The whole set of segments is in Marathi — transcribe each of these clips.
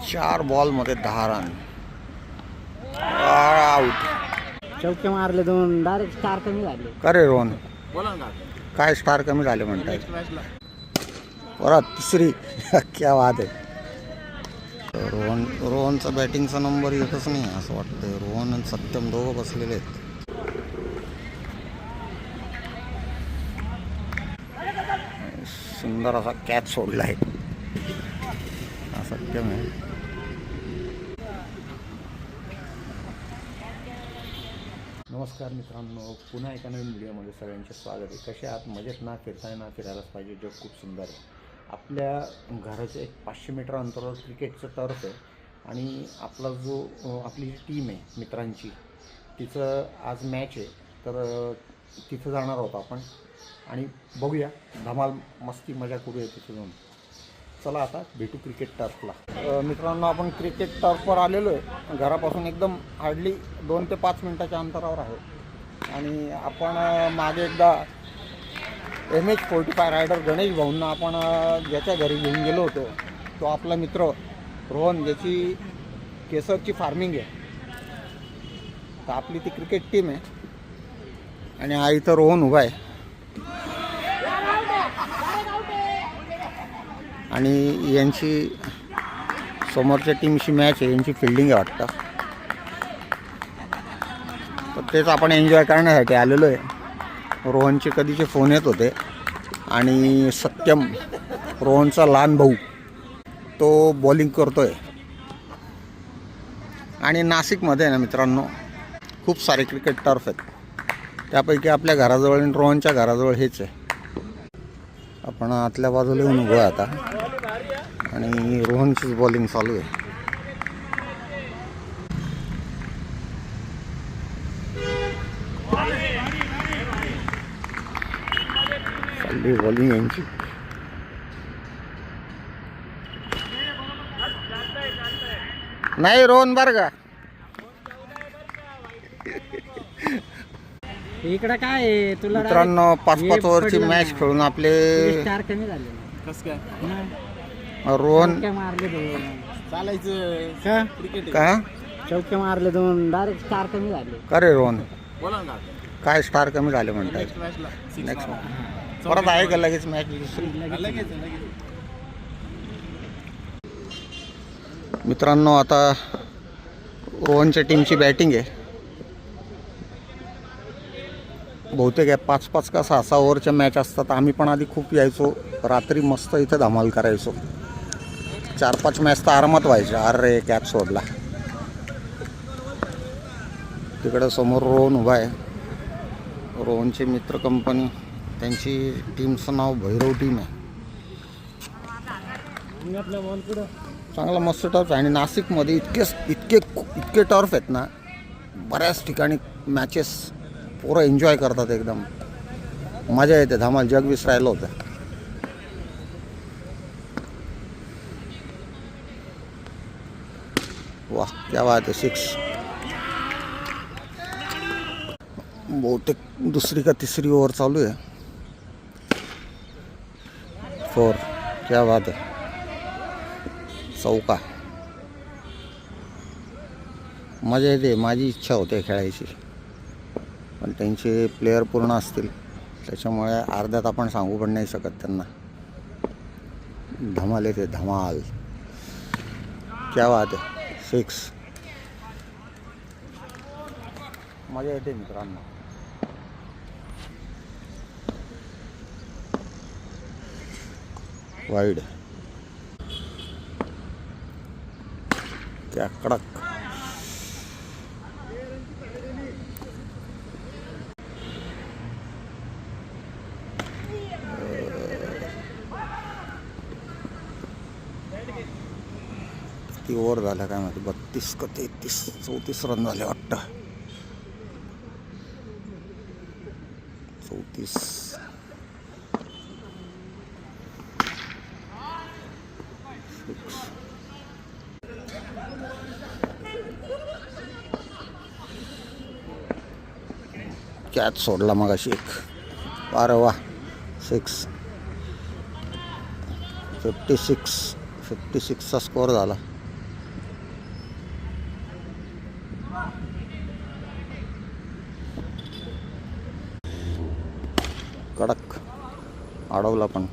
4 बॉलमध्ये 10 रन. आउट. चौके मारले 2, डायरेक्ट स्टार कमी झाले. अरे रोहन काय स्टार कमी झाले म्हणताय? परत तिसरी. क्या बात आहे. रोहनचा बॅटिंगचा नंबर येतच नाही असं वाटतंय. रोहन आणि सत्यम दोघं बसलेले आहेत. सुंदर असा कॅच सोडला आहे हा सत्यम आहे. नमस्कार मित्रांनो, पुन्हा एका नवीन व्हिडिओमध्ये सगळ्यांचे स्वागत आहे. कसे आहात? मजेत ना? फिरताय ना? फिरायलाच पाहिजे, जग खूप सुंदर आहे. आपल्या घराच्या एक 500 मीटर अंतरावर क्रिकेटचं टर्फ आहे आणि आपली जी टीम आहे मित्रांची, तिचं आज मॅच आहे. तर तिथं जाणार आहोत आपण आणि बघूया, धमाल मस्ती मजा करूया तिथे जाऊन. चला आता भेटू क्रिकेट टर्फला. मित्रांनो, आपण क्रिकेट टर्फवर आलेलो आहे. घरापासून एकदम हार्डली 2 ते 5 मिनटाच्या अंतरावर आहे. आणि आपण मागे एकदा MH45 रायडर गणेश भाऊंना आपण ज्याच्या घरी घेऊन गेलो होतो, तो आपला मित्र रोहन, ज्याची केसरची फार्मिंग आहे. तर आपली ती क्रिकेट टीम आहे आणि हा इथं रोहन उभा आहे. आणि यांची समोरच्या टीमशी मॅच आहे, यांची फिल्डिंग आहे वाटतं. तर तेच आपण एन्जॉय करण्यासाठी आलेलो आहे. रोहनचे कधीचे फोन येत होते आणि सत्यम, रोहनचा लहान भाऊ, तो बॉलिंग करतो आहे. आणि नाशिकमध्ये ना मित्रांनो, खूप सारे क्रिकेट टर्फ आहेत. त्यापैकी आपल्या घराजवळ आणि रोहनच्या घराजवळ हेच आहे. आपण आतल्या बाजूला येऊन उभं आहे आता आणि रोहनचीच बॉलिंग चालू आहे. चालली बॉलिंग यांची. नाही रोहन बरं का, इकडे काय आहे तुला? मित्रांनो, 5-5 ओव्हरची मॅच खेळून आपले स्टार कमी झाले. कसं काय रोहन मारले 2? चालायचं क्रिकेट का चौके मारले 2, डायरेक्ट स्टार कमी झाले. अरे रोहन बोला ना. काय स्टार कमी झाले म्हणताय? नेक्स्ट परत आहे का लगेच मॅच दुसरी? लगेच मित्रांनो, आता रोहनच्या टीमची बॅटिंग आहे. बहुतेक 5-5 का 6-6 ओव्हरच्या मॅच असतात. आम्ही पण आधी खूप यायचो, रात्री मस्त इथं धमाल करायचो. 4-5 मॅच तर आरामात व्हायच्या. अरे कॅच सोडला. तिकडं समोर रोहन उभा आहे. रोहनचे मित्र कंपनी, त्यांची टीमचं नाव भैरव टीम आहे. चांगला मस्त टर्फ आहे. आणि नाशिकमध्ये इतके टर्फ आहेत ना, बऱ्याच ठिकाणी मॅचेस पोरं एन्जॉय करतात. एकदम मजा येते, धमाल, जग विसरायला होतं. वाह, क्या बात आहे. 6. बहुतेक दुसरी का तिसरी ओव्हर चालू आहे. 4. क्या बात आहे. चौका. मजा येते. माझी इच्छा होते खेळायची, पण त्यांचे प्लेयर पूर्ण असतील, त्याच्यामुळे अर्ध्यात आपण सांगू पण नाही शकत त्यांना. धमाल येते, धमाल. क्या बात आहे. 6. मजा येते मित्रांनो. वाईड. क्या कडक. किती ओव्हर झाला काय माहिती? 32 का 34 रन झाले वाटतं. 34. कॅच सोडला मगाशी एक. अरे वा. 6. 56चा स्कोअर झाला. कडक अडवला पण.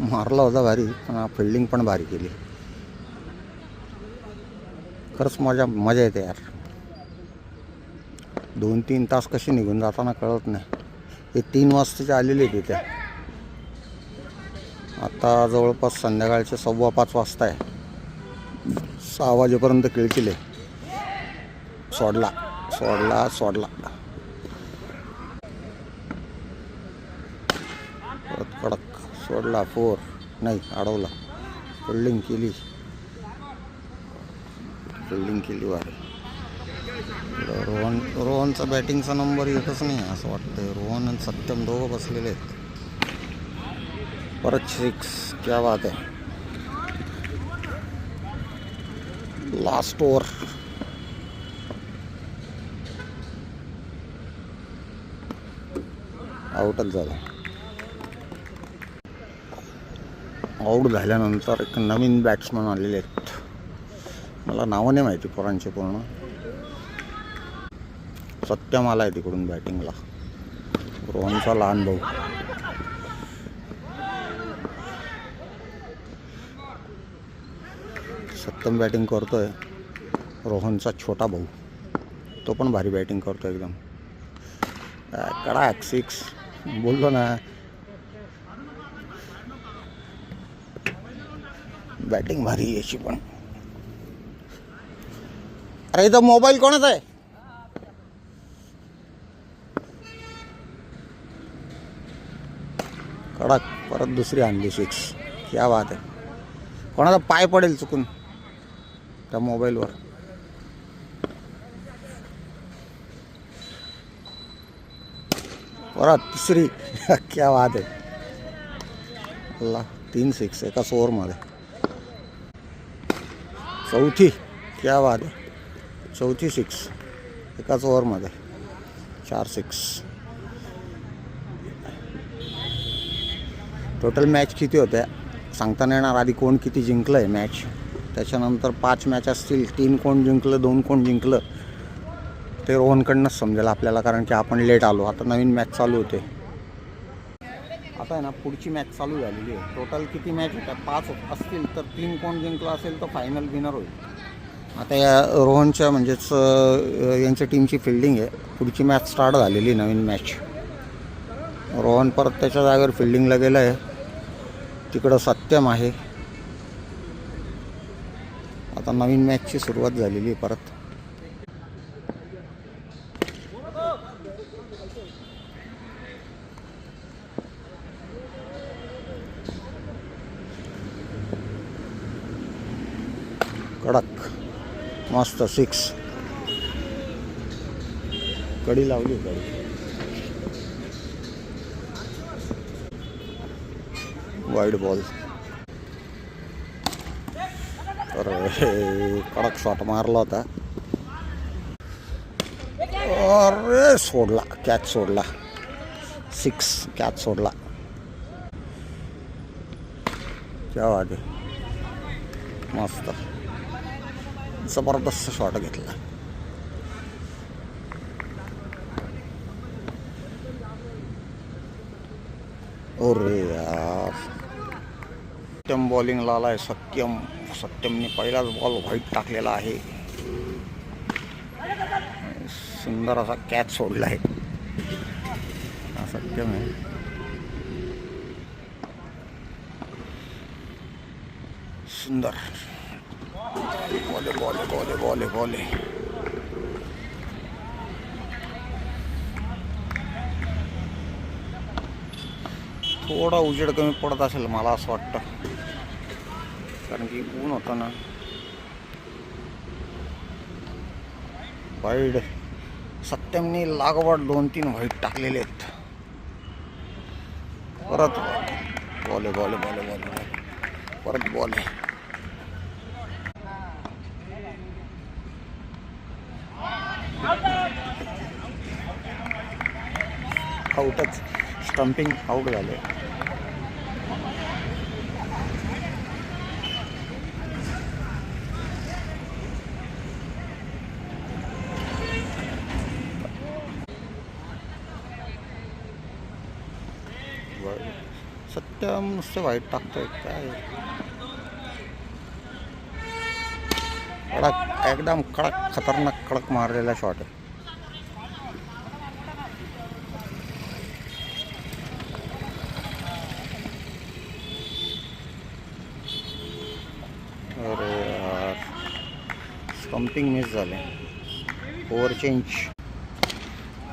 मारला होता भारी, पण फिल्डिंग पण भारी केली. खरंच मजा येते यार. 2-3 तास कशी निघून जाताना कळत नाही. हे 3 वाजताचे आलेले आहेत इथे. आता जवळपास संध्याकाळचे 5:15 वाजता आहे. 6 वाजेपर्यंत खेळतील. सोडला परत कडक सोडला. 4 नाही, अडवला. फिल्डिंग केली वारे. रोहनचा बॅटिंगचा नंबर येतच नाही असं वाटतंय. रोहन आणि सत्यम दोघं बसलेले आहेत. परत 6. क्या बात आहे. Last over. आऊटच झाला. आऊट झाल्यानंतर एक नवीन बॅट्समन आलेले आहेत. मला नावं नाही माहिती पोरांचे पूर्ण. सत्यम आला आहे तिकडून बॅटिंगला. रोहनचा लहान भाऊ. सत्यम बॅटिंग करतोय. रोहनचा छोटा भाऊ, तो पण भारी बॅटिंग करतो एकदम. कडक 6. बोललो ना, बॅटिंग भारी याची पण. अरे इथं मोबाईल कोणाचा आहे? कडक परत दुसरी आणली 6. क्या बात आहे. कोणाचा पाय पडेल चुकून त्या मोबाईलवर. परत तिसरी. क्या बात आहे. अल्ला, 3 6 एकाच ओव्हरमध्ये. चौथी. क्या बात आहे. चौथी 6 एकाच ओव्हरमध्ये. 4 6. टोटल मॅच किती होत्या सांगता नाही येणार. आधी कोण किती जिंकलं आहे मॅच, त्याच्यानंतर 5 मॅच असतील. 3 कोण जिंकलं, 2 कोण जिंकलं ते रोहनकडनंच समजेल आपल्याला, कारण की आपण लेट आलो. आता नवीन मॅच चालू होते. आता आहे ना, पुढची मॅच चालू झालेली आहे. टोटल किती मॅच होत्या? 5 असतील तर 3 कोण जिंकलं असेल तर फायनल विनर होईल. आता या रोहनच्या म्हणजेच यांच्या टीमची फिल्डिंग आहे. पुढची मॅच स्टार्ट झालेली नवीन मॅच. रोहन परत त्याच्या जागेवर फिल्डिंगला गेलं आहे. तिकडं सत्यम आहे. आता नवीन मॅचची सुरुवात झालेली आहे परत. कडक मस्त 6. कडी लावली. Wide ball. अरे कडक शॉट मारला होता. अरे सोडला, कॅच सोडला. 6 कॅच सोडला. क्या बात आहे. मस्त जबरदस्त शॉट घेतला. अरे यार, सत्यम बॉलिंगला आलाय. सत्यमने पहिलाच बॉल व्हाईट टाकलेला आहे. सुंदर असा कॅच सोडला आहे. सत्यम आहे. सुंदर बॉले. थोडा उजेड कमी पडत असेल मला असं वाटतं, कारण की ऊन होतं ना. वाईड. सत्यमने लागवड 2-3 व्हाईट टाकलेले आहेत. परत बॉल परत बॉल आहे. आउटच. स्टंपिंग आउट झाले. सत्यम नुसतं वाईट टाकतोय काय. कडक एकदम कडक खतरनाक कडक मारलेला शॉट आहे. अरे यार स्टंपिंग मिस झाले. ओव्हर चेंज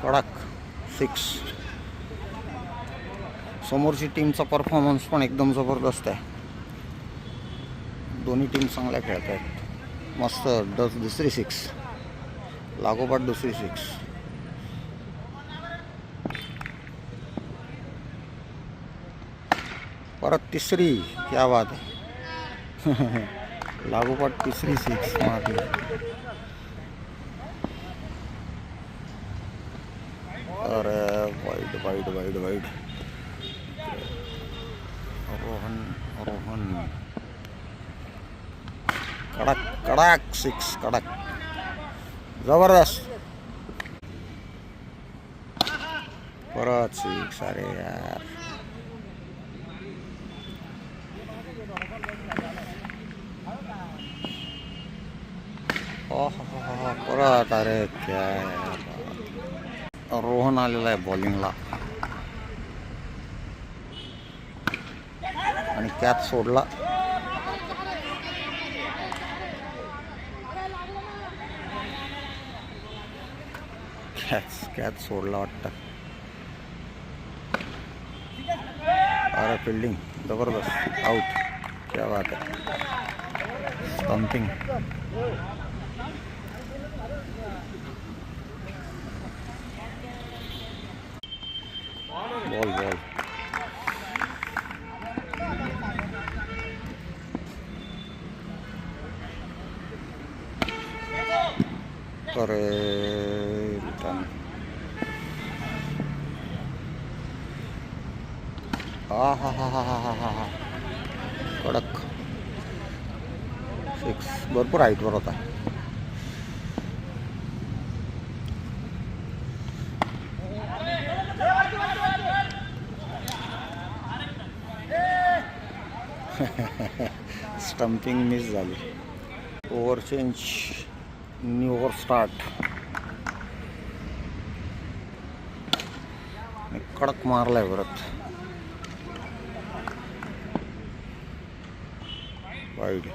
कडक 6. समोरची टीमचा परफॉर्मन्स पण एकदम जबरदस्त आहे. दोन्ही टीम चांगल्या खेळत आहेत. मस्त दुसरी 6 लागोपाठ दुसरी 6. परत तिसरी. क्या बात आहे. लागोपाठ तिसरी 6 मारली. अरे वाईट वाईट वाईट वाईट. रोहन कडक कडक 6 कडक जबरदस्त. परत 6. अरे यार परत. अरे क्या यार. रोहन आलेला आहे बॉलिंगला आणि कॅच सोडला. कॅच सोडला वाटतं. अरे फिल्डिंग जबरदस्त. आउट. क्या बात आहे. स्टंपिंग. Ball ball. अरे रिटर्न. हा हा हा हा हा हा हा. कडक 6. भरपूर हाईटवर होता. स्टंपिंग मिस झाली. Over change. New over start. कडक मारलाय परत. वाईड.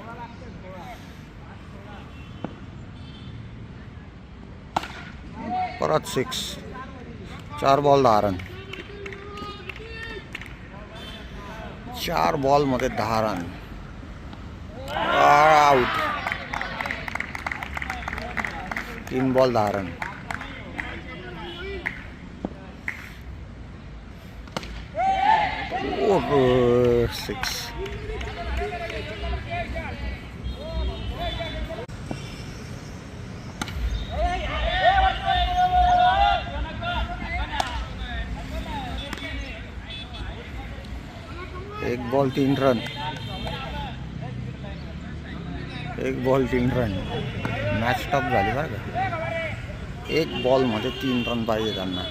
परत 6. 4 बॉल 10 रन. 4 बॉलमध्ये 10 run. Out. 3 ball 10 run. Oh 6. एक ball 3 run. 1 ball 3 run. Match tough झाली बरं का. 1 बॉलमध्ये 3 रन पाहिजे त्यांना.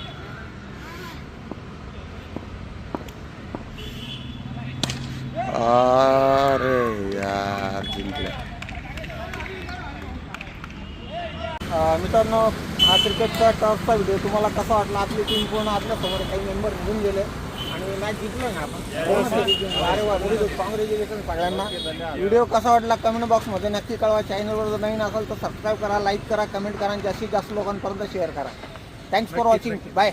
अरे यार जिंकले. मित्रांनो हा क्रिकेटचा टर्फचा व्हिडिओ तुम्हाला कसा वाटला. आपली टीम पूर्ण आपल्यासमोर काही मेंबर निघून गेले आणि मॅच जिंकलो ना आपण. अरे वा व्हेरी गुड. कॉंग्रॅच्युलेशन सगळ्यांना. व्हिडिओ कसा वाटला कमेंट बॉक्समध्ये नक्की कळवा. चॅनलवर जर नवीन असेल तर सबस्क्राईब करा, लाईक करा, कमेंट करा आणि जास्तीत जास्त लोकांपर्यंत शेअर करा. Thanks for watching. बाय.